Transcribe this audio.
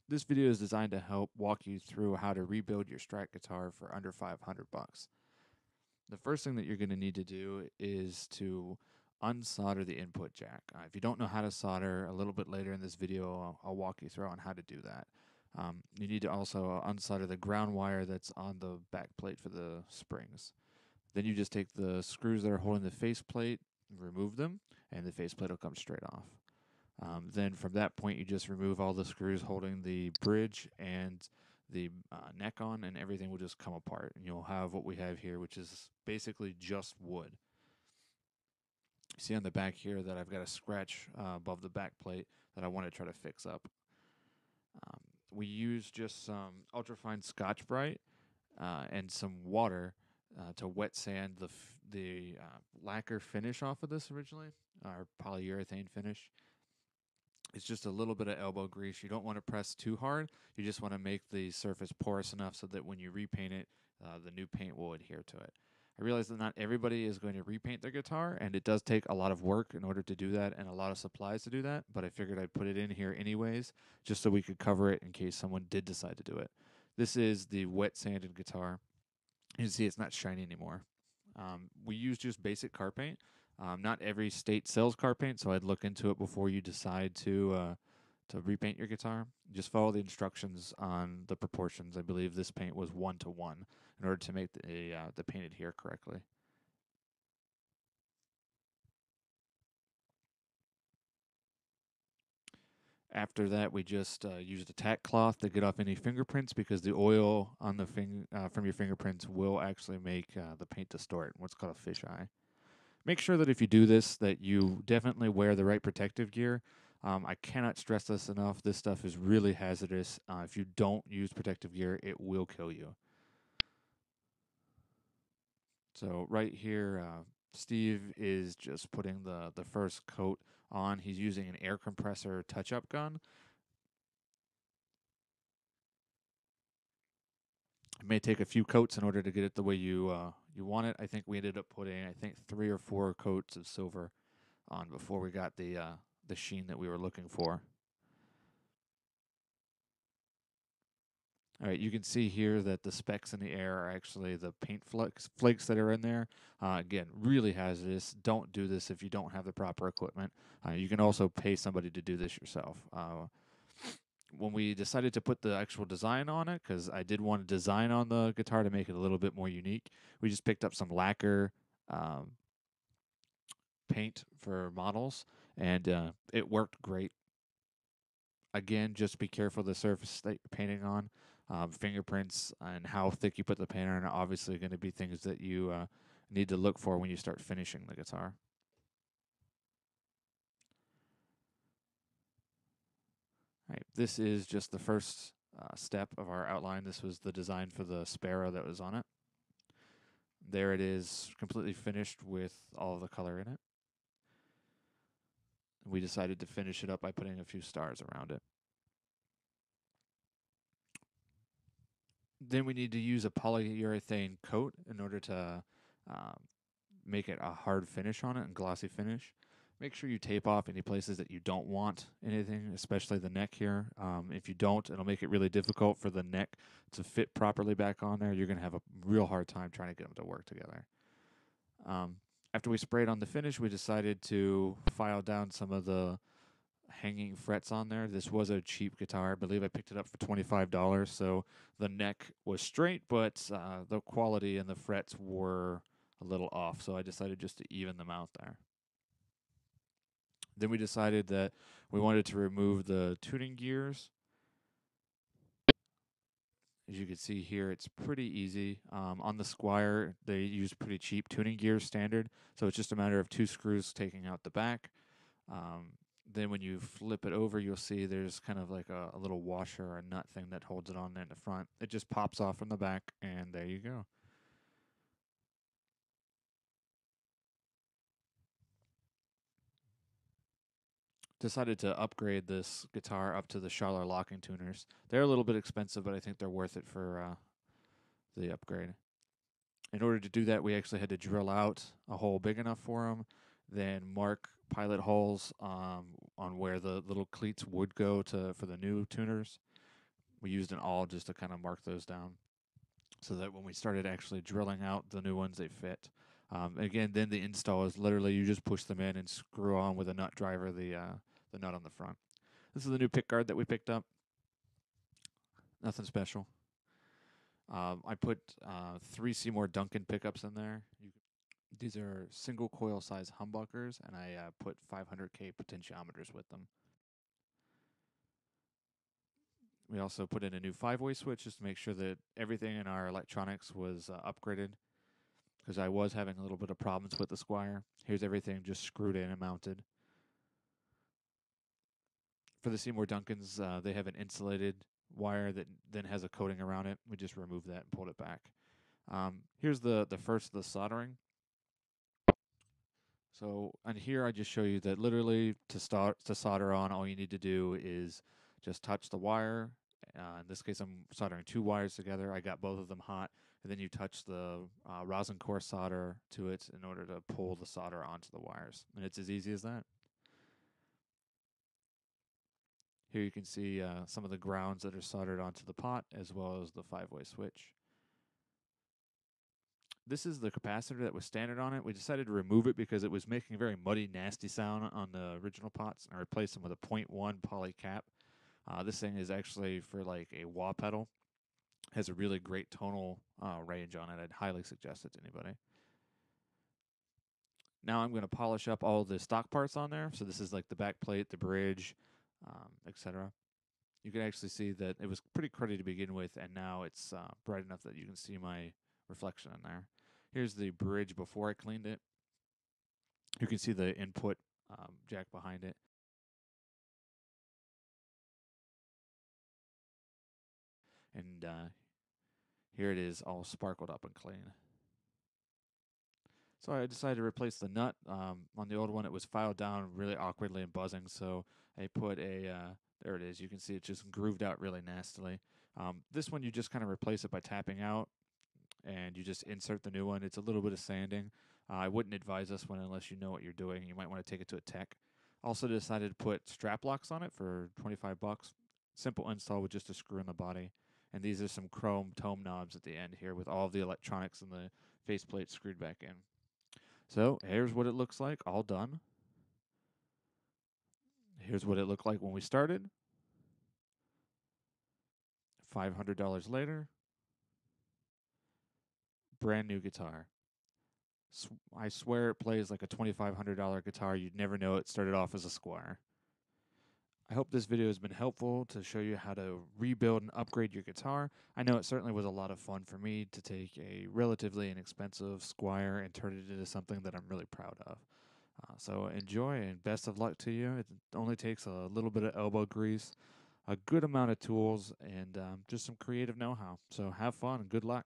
This video is designed to help walk you through how to rebuild your Strat guitar for under 500 bucks. The first thing that you're going to need to do is to unsolder the input jack. If you don't know how to solder, a little bit later in this video, I'll walk you through on how to do that. You need to also unsolder the ground wire that's on the back plate for the springs. Then you just take the screws that are holding the faceplate, remove them, and the faceplate will come straight off. Then from that point, you just remove all the screws holding the bridge and the neck on, and everything will just come apart. And you'll have what we have here, which is basically just wood. You see on the back here that I've got a scratch above the back plate that I want to try to fix up. We use just some ultrafine Scotch-Brite and some water to wet sand the lacquer finish off of this originally, our polyurethane finish. It's just a little bit of elbow grease. You don't want to press too hard. You just want to make the surface porous enough so that when you repaint it, the new paint will adhere to it. I realize that not everybody is going to repaint their guitar, and it does take a lot of work in order to do that and a lot of supplies to do that, but I figured I'd put it in here anyways, just so we could cover it in case someone did decide to do it. This is the wet sanded guitar. You can see it's not shiny anymore. We use just basic car paint. Not every state sells car paint, so I'd look into it before you decide to repaint your guitar. Just follow the instructions on the proportions. I believe this paint was 1:1 in order to make the paint adhere correctly. After that, we just used a tack cloth to get off any fingerprints because the oil on the from your fingerprints will actually make the paint distort, what's called a fisheye. Make sure that if you do this, that you definitely wear the right protective gear. I cannot stress this enough. This stuff is really hazardous. If you don't use protective gear, it will kill you. So right here, Steve is just putting the first coat on. He's using an air compressor touch-up gun. It may take a few coats in order to get it the way you want it. I think we ended up putting 3 or 4 coats of silver on before we got the sheen that we were looking for. All right, you can see here that the specks in the air are actually the paint flakes that are in there. Again, really hazardous. Don't do this if you don't have the proper equipment. You can also pay somebody to do this yourself. When we decided to put the actual design on it, because I did want to design on the guitar to make it a little bit more unique, we just picked up some lacquer paint for models, and it worked great. Again, just be careful of the surface that you're painting on. Fingerprints and how thick you put the paint on are obviously going to be things that you need to look for when you start finishing the guitar. All right, this is just the first step of our outline. This was the design for the sparrow that was on it. There it is, completely finished with all of the color in it. We decided to finish it up by putting a few stars around it. Then we need to use a polyurethane coat in order to make it a hard finish on it and glossy finish. Make sure you tape off any places that you don't want anything, especially the neck here. If you don't, it'll make it really difficult for the neck to fit properly back on there. You're going to have a real hard time trying to get them to work together. After we sprayed on the finish, we decided to file down some of the hanging frets on there. This was a cheap guitar. I believe I picked it up for $25, so the neck was straight, but the quality and the frets were a little off, so I decided just to even them out there. Then we decided that we wanted to remove the tuning gears. As you can see here, it's pretty easy. On the Squire, they use pretty cheap tuning gears standard, so it's just a matter of 2 screws taking out the back. Then when you flip it over, you'll see there's kind of like a little washer or a nut thing that holds it on there in the front. It just pops off from the back, and there you go. Decided to upgrade this guitar up to the Schaller locking tuners. They're a little bit expensive, but I think they're worth it for the upgrade. In order to do that, we actually had to drill out a hole big enough for them, then mark pilot holes on where the little cleats would go for the new tuners. We used an awl just to kind of mark those down, so that when we started actually drilling out the new ones, they fit. Again, then the install is literally you just push them in and screw on with a nut driver the nut on the front. This is the new pickguard that we picked up. Nothing special. I put 3 Seymour Duncan pickups in there. These are single coil size humbuckers, and I put 500K potentiometers with them. We also put in a new 5-way switch just to make sure that everything in our electronics was upgraded, because I was having a little bit of problems with the Squire. Here's everything just screwed in and mounted. For the Seymour Duncans, they have an insulated wire that then has a coating around it. We just removed that and pulled it back. Here's the first of the soldering. So on here, I just show you that literally to solder on, all you need to do is just touch the wire. In this case, I'm soldering 2 wires together. I got both of them hot, and then you touch the rosin core solder to it in order to pull the solder onto the wires. And it's as easy as that. Here you can see some of the grounds that are soldered onto the pot, as well as the 5-way switch. This is the capacitor that was standard on it. We decided to remove it because it was making a very muddy, nasty sound on the original pots, and I replaced them with a 0.1 poly cap. This thing is actually for like a wah pedal. Has a really great tonal range on it. I'd highly suggest it to anybody. Now I'm going to polish up all the stock parts on there. So this is like the back plate, the bridge, etc. You can actually see that it was pretty cruddy to begin with, and now it's bright enough that you can see my reflection in there. Here's the bridge before I cleaned it. You can see the input jack behind it. And here it is all sparkled up and clean. So I decided to replace the nut. On the old one, it was filed down really awkwardly and buzzing, so I put a, there it is. You can see it just grooved out really nastily. This one, you just kind of replace it by tapping out, and you just insert the new one. It's a little bit of sanding. I wouldn't advise this one unless you know what you're doing. You might want to take it to a tech. Also decided to put strap locks on it for 25 bucks. Simple install with just a screw in the body. And these are some chrome tone knobs at the end here with all of the electronics and the faceplate screwed back in. So here's what it looks like, all done. Here's what it looked like when we started. $500 later. Brand new guitar. I swear it plays like a $2,500 guitar. You'd never know it started off as a Squire. I hope this video has been helpful to show you how to rebuild and upgrade your guitar. I know it certainly was a lot of fun for me to take a relatively inexpensive Squire and turn it into something that I'm really proud of. So enjoy and best of luck to you. It only takes a little bit of elbow grease, a good amount of tools, and just some creative know-how. So have fun and good luck.